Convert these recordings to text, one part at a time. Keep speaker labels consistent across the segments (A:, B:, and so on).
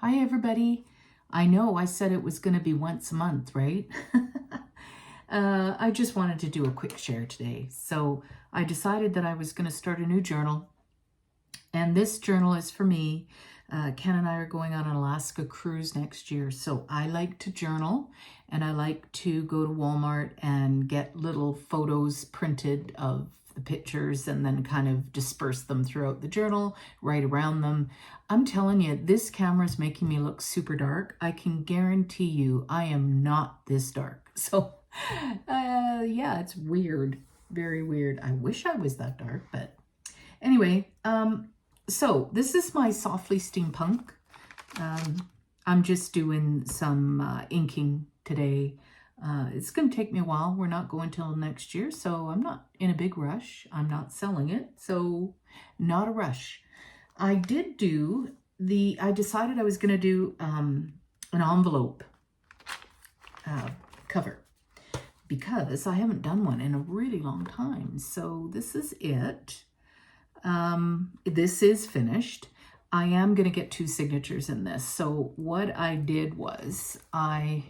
A: Hi, everybody. I know I said it was going to be once a month, right? I just wanted to do a quick share today. So I decided that I was going to start a new journal. And this journal is for me. Ken and I are going on an Alaska cruise next year. So I like to journal and I like to go to Walmart and get little photos printed of the pictures and then kind of disperse them throughout the journal, write around them. I'm telling you, this camera is making me look super dark. I can guarantee you I am not this dark. So yeah, it's weird, very weird. I wish I was that dark, but anyway, so this is my Softly Steampunk. I'm just doing some inking today. It's going to take me a while. We're not going till next year, so I'm not in a big rush. I'm not selling it, so not a rush. I decided I was going to do an envelope cover because I haven't done one in a really long time. So this is it. This is finished. I am going to get 2 signatures in this. So what I did was I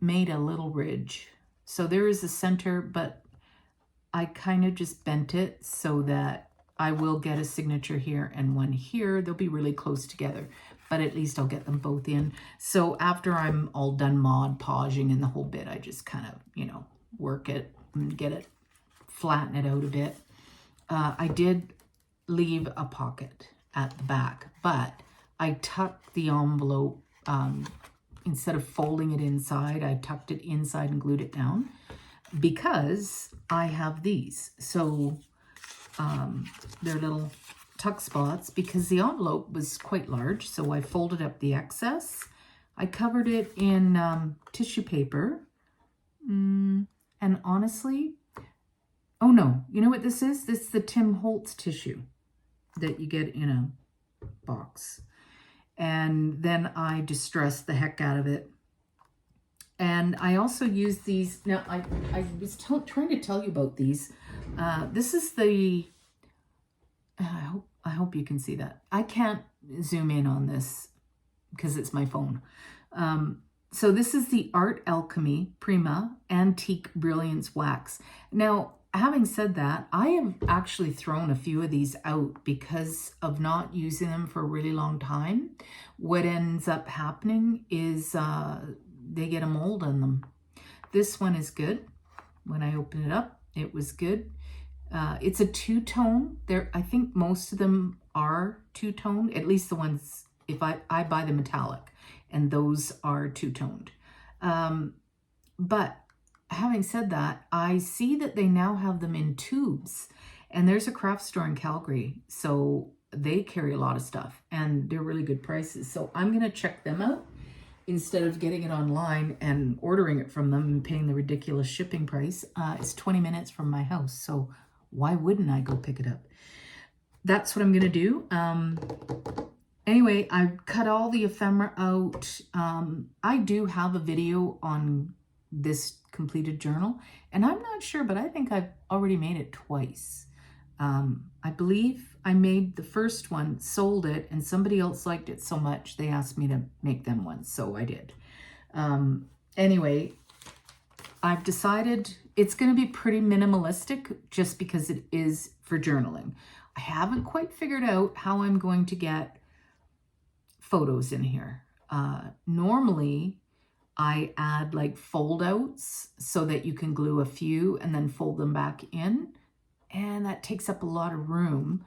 A: made a little ridge. So there is a center, but I kind of just bent it so that I will get a signature here and one here. They'll be really close together, but at least I'll get them both in. So after I'm all done Mod Podging and the whole bit, I just kind of, work it and get it, flatten it out a bit. I did leave a pocket at the back, but I tucked the envelope, instead of folding it inside, I tucked it inside and glued it down because I have these. So they're little tuck spots because the envelope was quite large. So I folded up the excess. I covered it in tissue paper. And honestly, oh no, you know what this is? This is the Tim Holtz tissue that you get in a box. And then I distressed the heck out of it. And I also use these. Now, I was trying to tell you about these. This is the, I hope you can see that. I can't zoom in on this because it's my phone. So this is the Art Alchemy Prima Antique Brilliance Wax. Now, having said that, I have actually thrown a few of these out because of not using them for a really long time. What ends up happening is they get a mold on them. This one is good. When I open it up, it was good. It's a two-tone. I think most of them are two-toned, at least the ones, if I buy the metallic, and those are two-toned. But having said that, I see that they now have them in tubes, and there's a craft store in Calgary, so they carry a lot of stuff, and they're really good prices. So I'm going to check them out instead of getting it online and ordering it from them and paying the ridiculous shipping price. It's 20 minutes from my house, so why wouldn't I go pick it up? That's what I'm going to do. Anyway, I've cut all the ephemera out. I do have a video on this completed journal, and I'm not sure, but I think I've already made it twice. I believe I made the first one, sold it, and somebody else liked it so much they asked me to make them one, so I did. Anyway, I've decided it's going to be pretty minimalistic just because it is for journaling. I haven't quite figured out how I'm going to get photos in here. Normally I add like fold outs so that you can glue a few and then fold them back in, and that takes up a lot of room.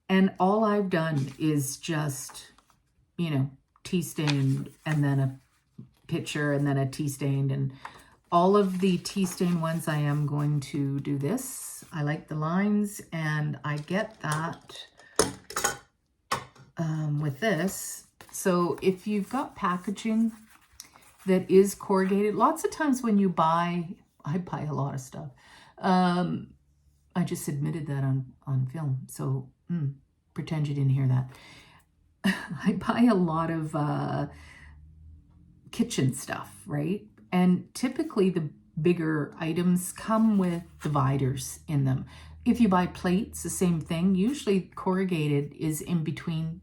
A: And all I've done is just, tea stained and then a picture and then a tea stained, and all of the tea stained ones I am going to do this. I like the lines, and I get that with this. So if you've got packaging that is corrugated, lots of times when you I buy a lot of stuff. I just admitted that on film, so pretend you didn't hear that. I buy a lot of kitchen stuff, right? And typically the bigger items come with dividers in them. If you buy plates, the same thing. Usually corrugated is in between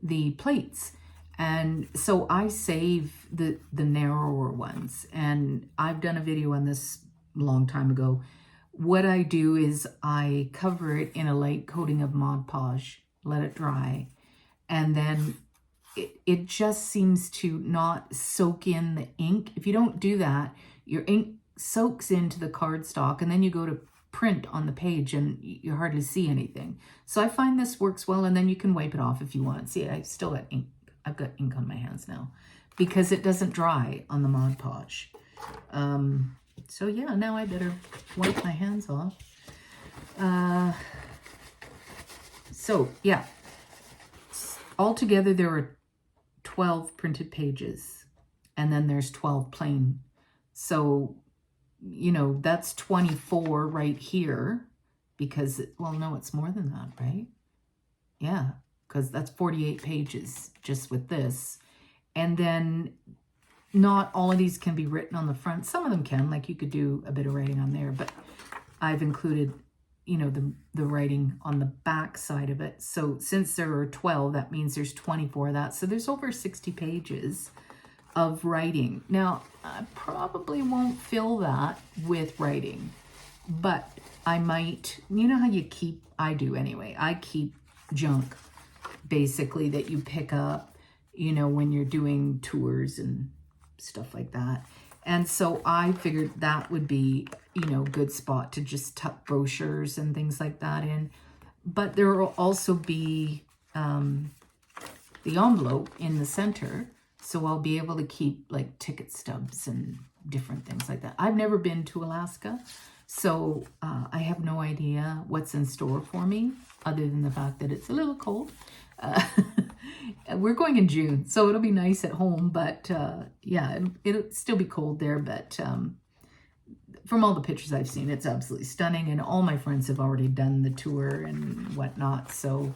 A: the plates. And so I save the narrower ones. And I've done a video on this a long time ago. What I do is I cover it in a light coating of Mod Podge, let it dry, and then it just seems to not soak in the ink. If you don't do that, your ink soaks into the cardstock, and then you go to print on the page and you hardly see anything. So I find this works well, and then you can wipe it off if you want. See, I still got ink. I've got ink on my hands now because it doesn't dry on the Mod Podge. So yeah, now I better wipe my hands off. So yeah, altogether there are 12 printed pages, and then there's 12 plain. So, you know, that's 24 right here because, well, no, it's more than that, right? Yeah, because that's 48 pages just with this. And then not all of these can be written on the front. Some of them can, like you could do a bit of writing on there, but I've included, you know, the writing on the back side of it. So since there are 12, that means there's 24 of that. So there's over 60 pages of writing. Now, I probably won't fill that with writing, but I might, you know how you keep, I do anyway, I keep junk basically that you pick up, you know, when you're doing tours and stuff like that. And so I figured that would be, you know, a good spot to just tuck brochures and things like that in. But there will also be the envelope in the center. So I'll be able to keep like ticket stubs and different things like that. I've never been to Alaska, so I have no idea what's in store for me other than the fact that it's a little cold. We're going in June, so it'll be nice at home, but yeah, it'll still be cold there. But from all the pictures I've seen, it's absolutely stunning, and all my friends have already done the tour and whatnot, so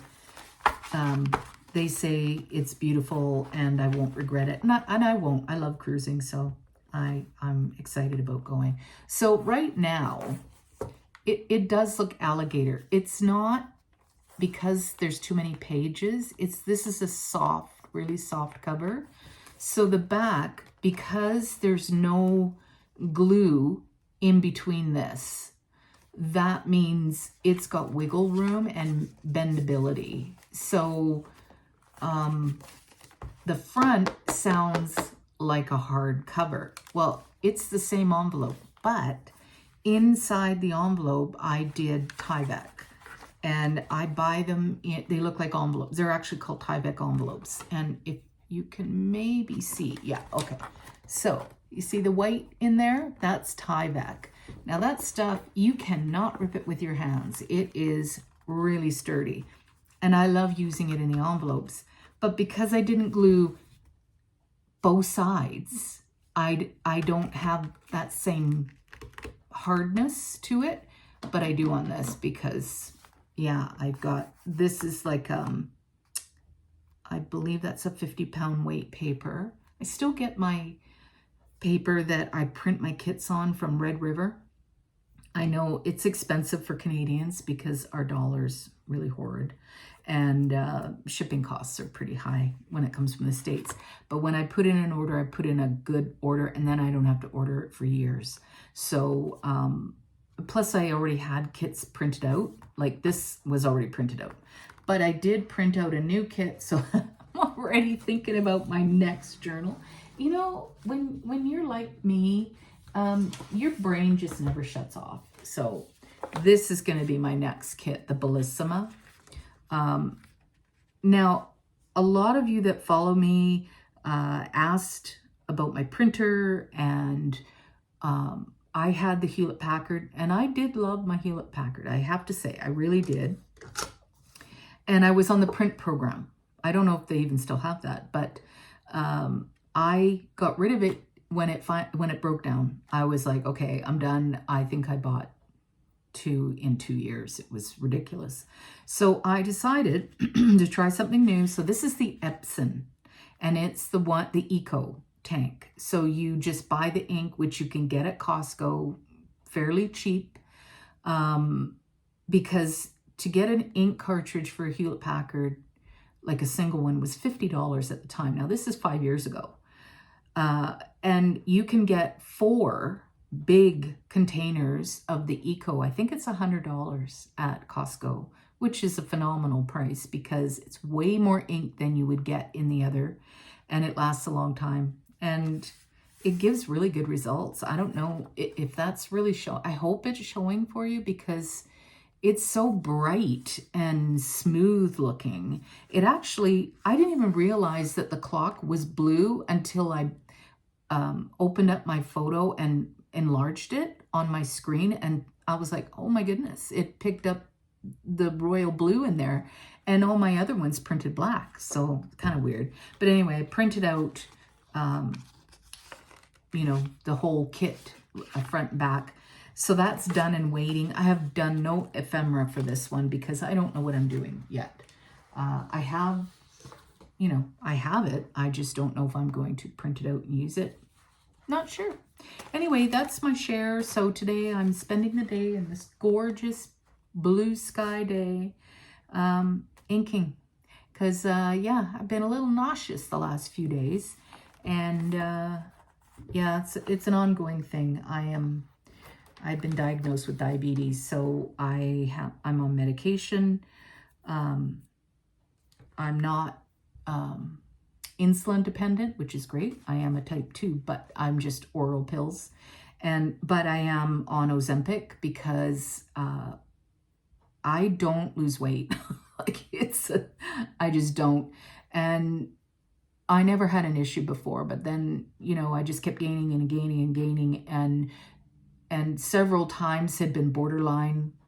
A: they say it's beautiful and I won't regret it. And I won't. I love cruising, so I'm excited about going. So right now, it does look alligator. It's not because there's too many pages. This is a soft, really soft cover. So the back, because there's no glue in between this, that means it's got wiggle room and bendability. So the front sounds like a hard cover. Well, it's the same envelope, but inside the envelope, I did Tyvek. And I buy them, they look like envelopes. They're actually called Tyvek envelopes. And if you can maybe see, yeah, okay. So you see the white in there? That's Tyvek. Now that stuff, you cannot rip it with your hands. It is really sturdy. And I love using it in the envelopes. But because I didn't glue both sides, I don't have that same hardness to it. But I do on this because, yeah, I've got, this is like, I believe that's a 50-pound weight paper. I still get my paper that I print my kits on from Red River. I know it's expensive for Canadians because our dollar's really horrid, and shipping costs are pretty high when it comes from the States. But when I put in an order, I put in a good order, and then I don't have to order it for years. So, plus I already had kits printed out. Like this was already printed out. But I did print out a new kit, so I'm already thinking about my next journal. You know, when you're like me, your brain just never shuts off. So this is going to be my next kit, the Bellissima. Now, a lot of you that follow me asked about my printer, and I had the Hewlett-Packard, and I did love my Hewlett-Packard. I have to say, I really did. And I was on the print program. I don't know if they even still have that, but I got rid of it when it broke down. I was like, okay, I'm done. I think I bought 2 in 2 years. It was ridiculous. So I decided to try something new. So this is the Epson, and it's the Eco tank. So you just buy the ink, which you can get at Costco fairly cheap, because to get an ink cartridge for a Hewlett-Packard, like a single one was $50 at the time. Now this is 5 years ago. And you can get 4 big containers of the Eco. I think it's $100 at Costco, which is a phenomenal price because it's way more ink than you would get in the other, and it lasts a long time, and it gives really good results. I don't know if that's really I hope it's showing for you because it's so bright and smooth looking. It actually, I didn't even realize that the clock was blue until I opened up my photo and enlarged it on my screen, and I was like, oh my goodness, it picked up the royal blue in there, and all my other ones printed black, so kind of weird. But anyway, I printed out you know, the whole kit, front and back. So that's done and waiting. I have done no ephemera for this one because I don't know what I'm doing yet. I have, you know, I have it. I just don't know if I'm going to print it out and use it. Not sure. Anyway, that's my share. So today I'm spending the day in this gorgeous blue sky day inking. Because, yeah, I've been a little nauseous the last few days. And, yeah, it's an ongoing thing. I've been diagnosed with diabetes, so I'm on medication. I'm not insulin dependent, which is great. I am a type 2, but I'm just oral pills. But I am on Ozempic because I don't lose weight. Like I just don't. And I never had an issue before, but then, you know, I just kept gaining and gaining and gaining, and several times had been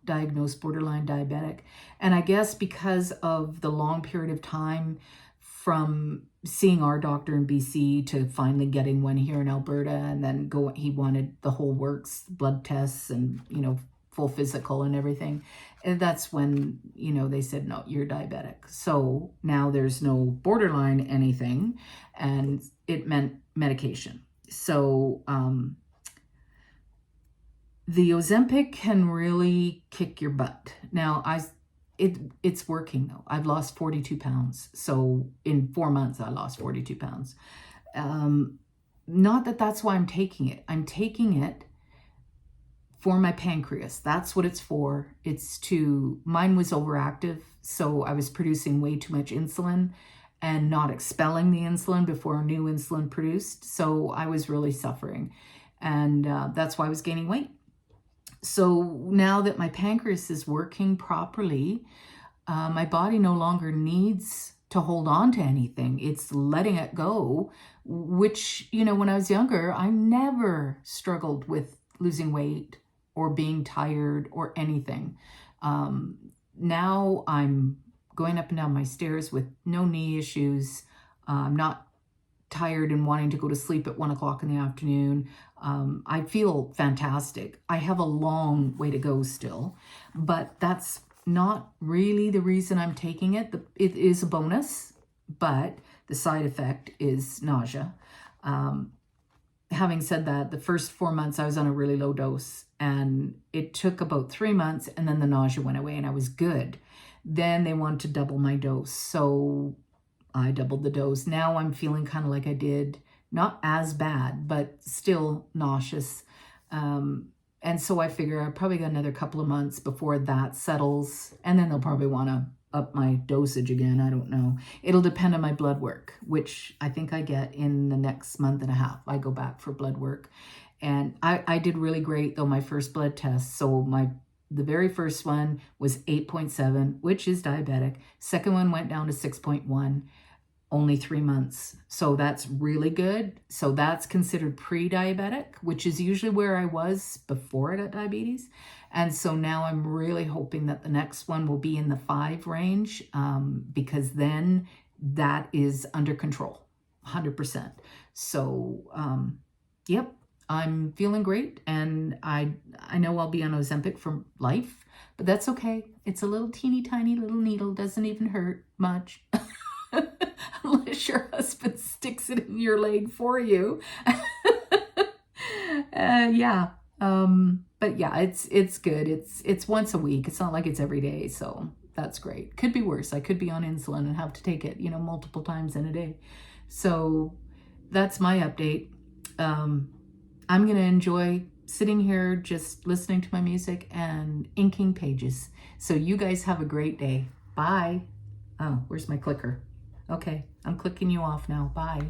A: diagnosed borderline diabetic. And I guess because of the long period of time from seeing our doctor in BC to finally getting one here in Alberta, and then he wanted the whole works, blood tests and, you know, full physical and everything. And that's when, you know, they said, no, you're diabetic. So now there's no borderline anything, and it meant medication. So the Ozempic can really kick your butt. Now, it's working though. I've lost 42 pounds. So in 4 months, I lost 42 pounds. Not that that's why I'm taking it. I'm taking it for my pancreas. That's what it's for. Mine was overactive, so I was producing way too much insulin and not expelling the insulin before new insulin produced. So I was really suffering, and that's why I was gaining weight. So now that my pancreas is working properly, my body no longer needs to hold on to anything. It's letting it go, which, you know, when I was younger, I never struggled with losing weight or being tired or anything. Now I'm going up and down my stairs with no knee issues. I'm not tired and wanting to go to sleep at 1 o'clock in the afternoon. I feel fantastic. I have a long way to go still, but that's not really the reason I'm taking it. It is a bonus, but the side effect is nausea. Having said that, the first 4 months I was on a really low dose, and it took about 3 months, and then the nausea went away and I was good. Then they wanted to double my dose, so I doubled the dose. Now I'm feeling kind of like I did, not as bad, but still nauseous. And so I figure I probably got another couple of months before that settles, and then they'll probably want to up my dosage again. I don't know. It'll depend on my blood work, which I think I get in the next month and a half. I go back for blood work, and I did really great though my first blood test. So the very first one was 8.7, which is diabetic. Second one went down to 6.1, only 3 months. So that's really good. So that's considered pre-diabetic, which is usually where I was before I got diabetes. And so now I'm really hoping that the next one will be in the 5 range, because then that is under control, 100%. So, yep, I'm feeling great. And I know I'll be on Ozempic for life, but that's okay. It's a little teeny tiny little needle, doesn't even hurt much. Unless your husband sticks it in your leg for you. Yeah. But yeah, it's good. It's once a week. It's not like it's every day. So that's great. Could be worse. I could be on insulin and have to take it, multiple times in a day. So that's my update. I'm going to enjoy sitting here just listening to my music and inking pages. So you guys have a great day. Bye. Oh, where's my clicker? Okay, I'm clicking you off now. Bye.